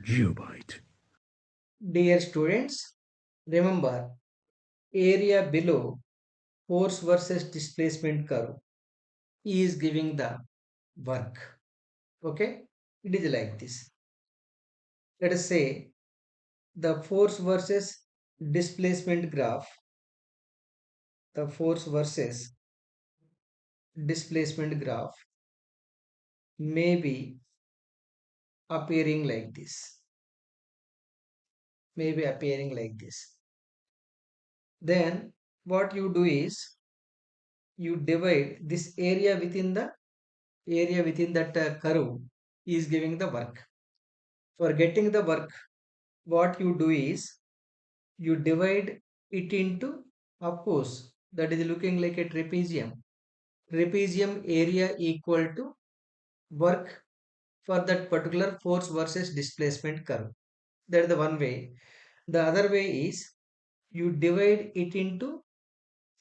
geobyte. Dear students, remember area below force versus displacement curve is giving the work. Okay, it is like this. Let us say the force versus displacement graph, the force versus displacement graph may be appearing like this, may be appearing like this. Then what you do is you divide this area within that curve is giving the work. For getting the work, what you do is you divide it into, of course, that is looking like a trapezium. Trapezium area equal to work for that particular force versus displacement curve. That is the one way. The other way is you divide it into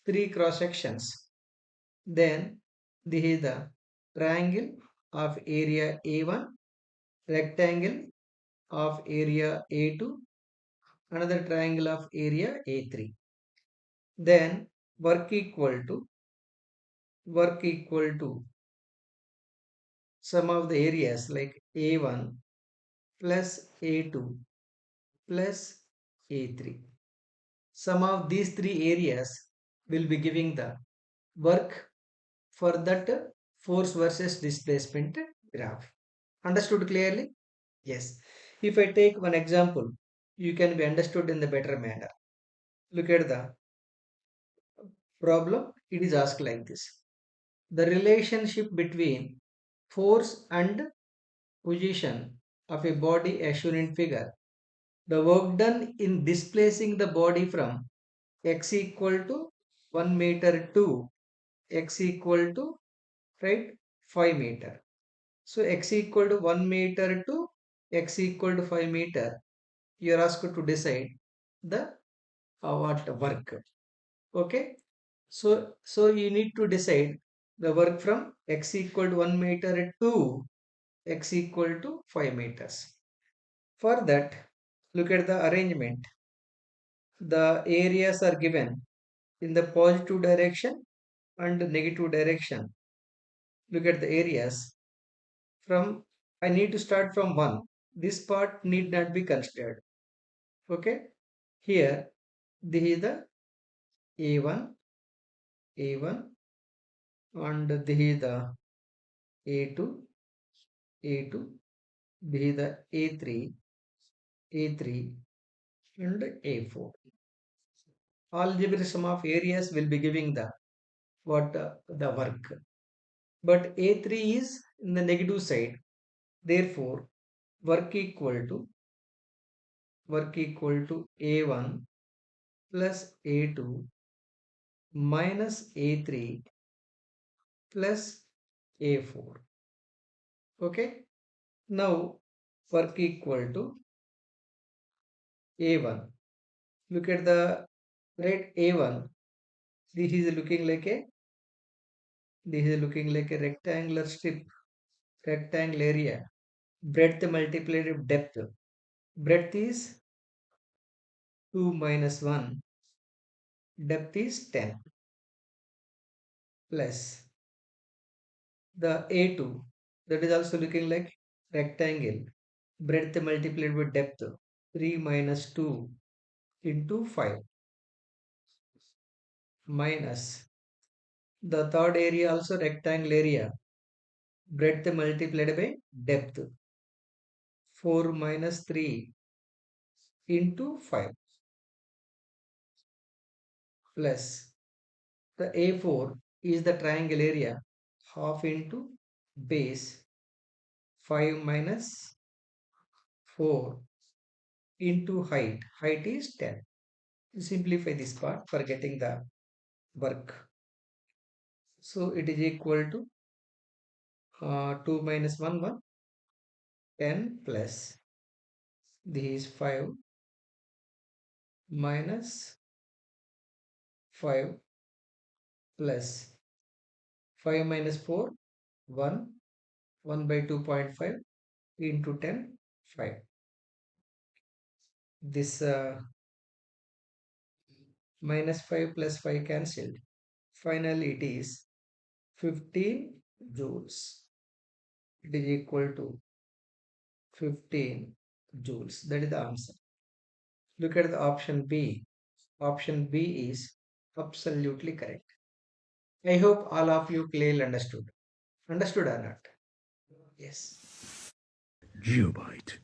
three cross sections. Then this is the triangle of area A1, rectangle of area A2, another triangle of area A3. Then work equal to sum of the areas like A1 plus A2 plus A3. Sum of these three areas will be giving the work for that force versus displacement graph. Understood clearly? Yes. If I take one example, you can be understood in the better manner. Look at the problem. It is asked like this. The relationship between force and position of a body as shown in figure. The work done in displacing the body from x equal to 1 meter to x equal to, right, 5 meter. So x equal to 1 meter to x equal to 5 meter. You are asked to decide the what work. Okay. So you need to decide the work from x equal to 1 meter to x equal to 5 meters. For that, look at the arrangement. The areas are given in the positive direction and negative direction. Look at the areas. From I need to start from 1. This part need not be considered. Okay. Here, this is the A1, A1, and this is the A2, A2, this is the A3, A3, and A4. Algebraic sum of areas will be giving the what the work. But A3 is in the negative side. Therefore, work equal to A1 plus A2 minus A3 plus A4. Okay. Now work equal to A1. Look at the right A1. This is looking like a rectangular strip, rectangle area. Breadth multiplied with depth. Breadth is 2 minus 1. Depth is 10 plus the A2. That is also looking like rectangle. Breadth multiplied with depth. 3 minus 2 into 5 minus the third area also rectangle area. Breadth multiplied by depth. 4 minus 3 into 5 plus the A4 is the triangle area, half into base 5 minus 4 into height. Height is 10. Simplify this part for getting the work. So it is equal to 2 minus 1, 1, 10 plus this is 5 minus 5 plus 5 minus 4, 1, 1 by 2.5 into 10, 5. This minus 5 plus 5 cancelled. Finally, it is 15 joules. It is equal to 15 joules. That is the answer. Look at the option B. Option B is absolutely correct. I hope all of you clearly understood. Understood or not? Yes. Geobyte.